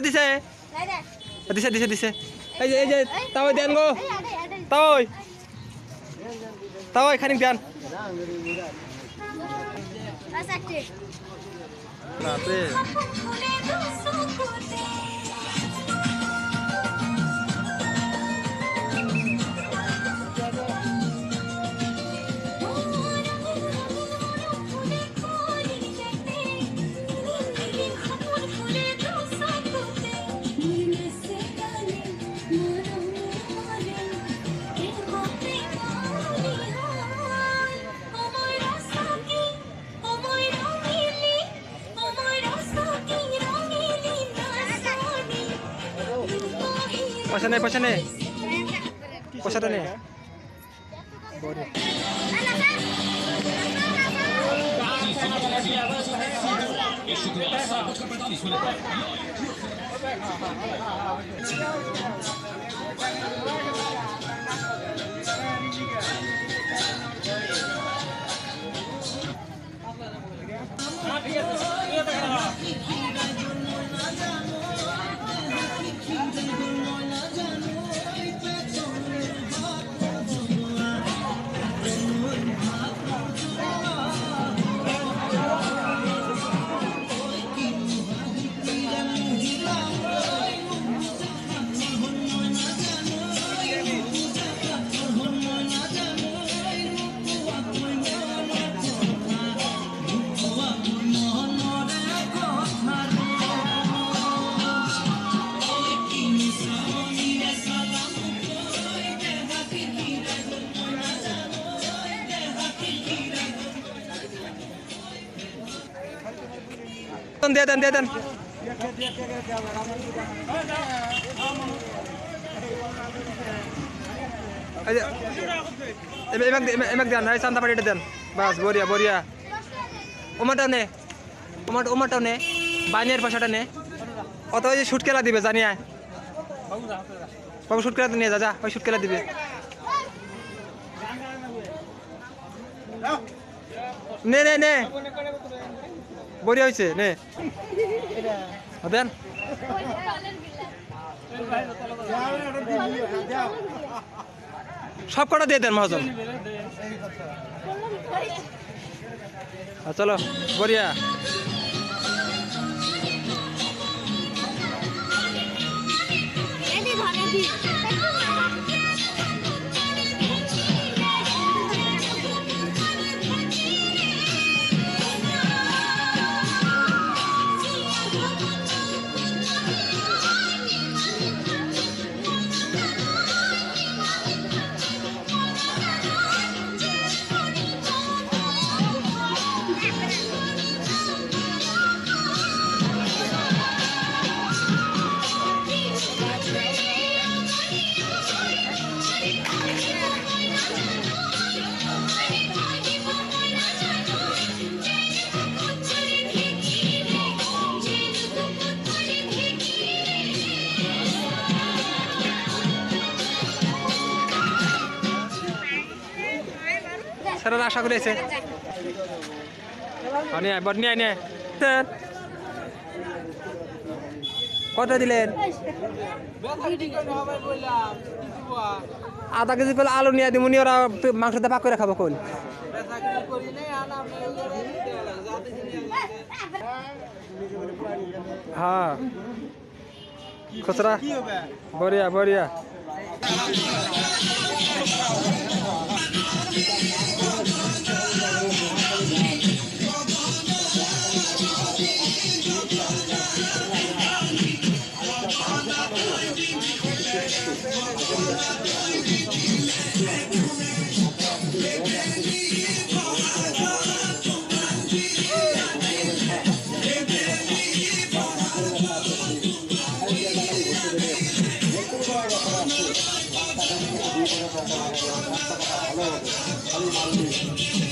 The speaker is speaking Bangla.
দিছে দিছে দিছে দিছে এই যে তাও দেন গো তাও খানিক দেন বাপরে পয়সা নেই পয়সাটা নেই দিয়ে দেন এমাক দেন চান্দা পাড়িটা দেন বাস বরিয়া ওমাটাও নে বাইনের পয়সাটা নে অত ওই যে সুটকেলা দিবে জানিয়া বাবু সুটকেলা নিয়ে যা ওই সুটকেলা দিবে নে বড়িয়া হয়েছে নে দেন সব কটা দিয়ে দেন মহাজন চলো বড়িয়া স্যারের আশা করেছে কত দিলেন আধা কেজি পেলে আলু নিয়ে দিমুনি ওরা মাংস দিয়ে পাক করে খাবো কোন হ্যাঁ খুচরা বড়িয়া ভালো